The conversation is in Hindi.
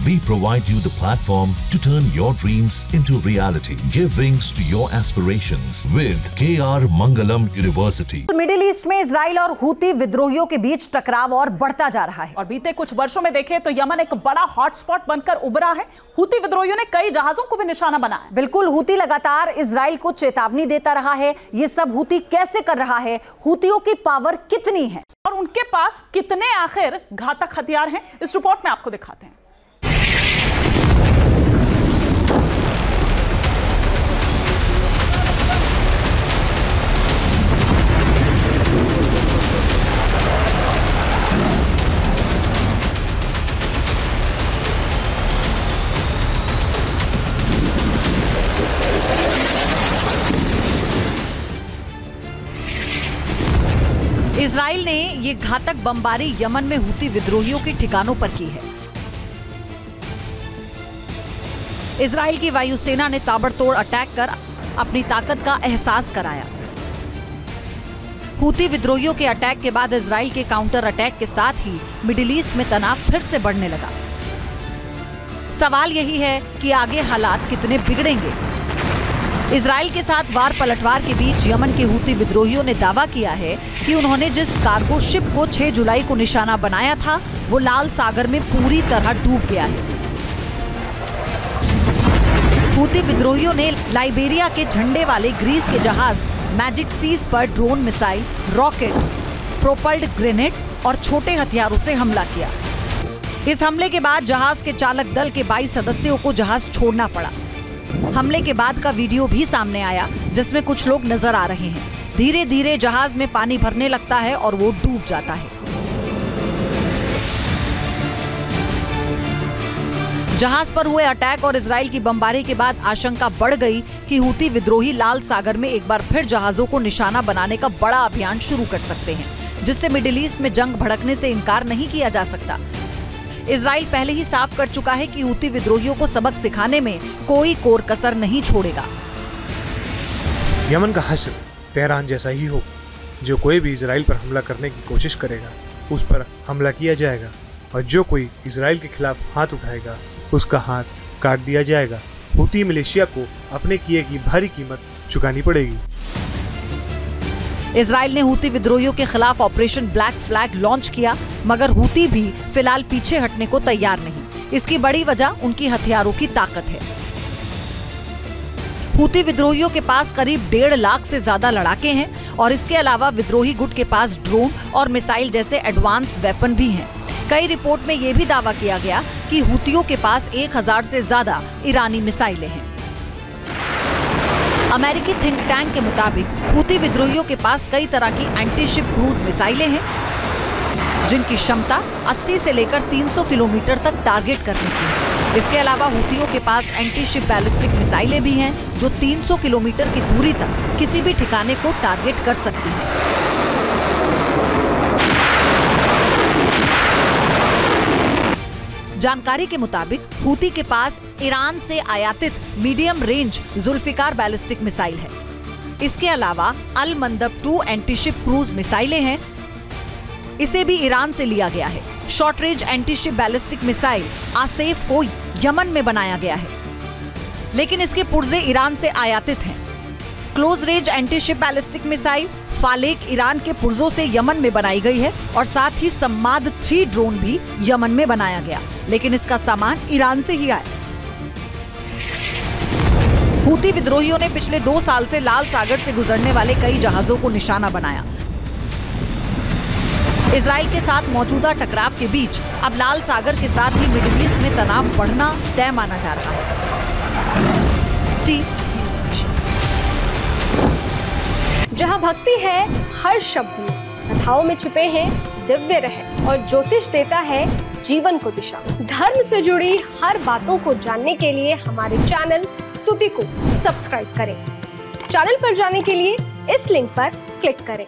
We provide you the platform to turn your dreams into reality. Give wings to your aspirations with KR Mangalam University. Middle east में इजराइल और हूती विद्रोहियों के बीच टकराव और बढ़ता जा रहा है। और बीते कुछ वर्षों में देखें तो यमन एक बड़ा हॉटस्पॉट बनकर उभरा है। हूती विद्रोहियों ने कई जहाजों को भी निशाना बनाया। बिल्कुल, हूती लगातार इजराइल को चेतावनी देता रहा है। ये सब हूती कैसे कर रहा है? हूतियों की पावर कितनी है और उनके पास कितने आखिर घातक हथियार हैं, इस रिपोर्ट में आपको दिखाते हैं। इजराइल ने ये घातक बमबारी यमन में हूती विद्रोहियों के ठिकानों पर की है। इजराइल की वायुसेना ने ताबड़तोड़ अटैक कर अपनी ताकत का एहसास कराया। हूती विद्रोहियों के अटैक के बाद इजराइल के काउंटर अटैक के साथ ही मिडिल ईस्ट में तनाव फिर से बढ़ने लगा। सवाल यही है कि आगे हालात कितने बिगड़ेंगे। इजराइल के साथ वार पलटवार के बीच यमन के हूती विद्रोहियों ने दावा किया है कि उन्होंने जिस कार्गो शिप को 6 जुलाई को निशाना बनाया था वो लाल सागर में पूरी तरह डूब गया है। हूती विद्रोहियों ने लाइबेरिया के झंडे वाले ग्रीस के जहाज मैजिक सीज पर ड्रोन मिसाइल, रॉकेट, प्रोपल्ड ग्रेनेड और छोटे हथियारों से हमला किया। इस हमले के बाद जहाज के चालक दल के 22 सदस्यों को जहाज छोड़ना पड़ा। हमले के बाद का वीडियो भी सामने आया जिसमें कुछ लोग नजर आ रहे हैं। धीरे धीरे जहाज में पानी भरने लगता है और वो डूब जाता है। जहाज पर हुए अटैक और इजराइल की बमबारी के बाद आशंका बढ़ गई कि हूती विद्रोही लाल सागर में एक बार फिर जहाजों को निशाना बनाने का बड़ा अभियान शुरू कर सकते हैं, जिससे मिडिल ईस्ट में जंग भड़कने से इनकार नहीं किया जा सकता। इजराइल पहले ही साफ कर चुका है कि हूती विद्रोहियों को सबक सिखाने में कोई कोर कसर नहीं छोड़ेगा। यमन का हश्र तेहरान जैसा ही हो। जो कोई भी इजराइल पर हमला करने की कोशिश करेगा उस पर हमला किया जाएगा, और जो कोई इजराइल के खिलाफ हाथ उठाएगा उसका हाथ काट दिया जाएगा। हूती मिलिशिया को अपने किए की भारी कीमत चुकानी पड़ेगी। इजराइल ने हूती विद्रोहियों के खिलाफ ऑपरेशन ब्लैक फ्लैग लॉन्च किया, मगर हूती भी फिलहाल पीछे हटने को तैयार नहीं। इसकी बड़ी वजह उनकी हथियारों की ताकत है। हूती विद्रोहियों के पास करीब 1.5 लाख से ज्यादा लड़ाके हैं और इसके अलावा विद्रोही गुट के पास ड्रोन और मिसाइल जैसे एडवांस वेपन भी हैं। कई रिपोर्ट में यह भी दावा किया गया कि हूतियों के पास 1000 से ज्यादा ईरानी मिसाइलें हैं। अमेरिकी थिंक टैंक के मुताबिक हूती विद्रोहियों के पास कई तरह की एंटी शिप क्रूज मिसाइलें हैं, जिनकी क्षमता 80 से लेकर 300 किलोमीटर तक टारगेट करने की है। इसके अलावा हूतियों के पास एंटी शिप बैलिस्टिक मिसाइलें भी हैं, जो 300 किलोमीटर की दूरी तक किसी भी ठिकाने को टारगेट कर सकती हैं। जानकारी के मुताबिक हूती के पास ईरान से आयातित medium range Zulfiqar ballistic missile है। इसके अलावा Al Mandab 2 anti ship cruise मिसाइलें हैं, इसे भी ईरान से लिया गया है। Short range anti ship ballistic missile Asef को यमन में बनाया गया है, लेकिन इसके पुर्जे ईरान से आयातित हैं। Close range anti ship ballistic missile Falaq Iran के पुर्जों से यमन में बनाई गई है और साथ ही सम्माद 3 ड्रोन भी यमन में बनाया गया, लेकिन इसका सामान ईरान से ही आया। हूती विद्रोहियों ने पिछले 2 साल से लाल सागर से गुजरने वाले कई जहाजों को निशाना बनाया। इजराइल के साथ मौजूदा टकराव के बीच अब लाल सागर के साथ ही मिडिल ईस्ट में तनाव बढ़ना तय माना जा रहा है। जहाँ भक्ति है हर शब्द में, कथाओं में छुपे हैं दिव्य रहस्य और ज्योतिष देता है जीवन को दिशा। धर्म से जुड़ी हर बातों को जानने के लिए हमारे चैनल स्तुति को सब्सक्राइब करें। चैनल पर जाने के लिए इस लिंक पर क्लिक करें।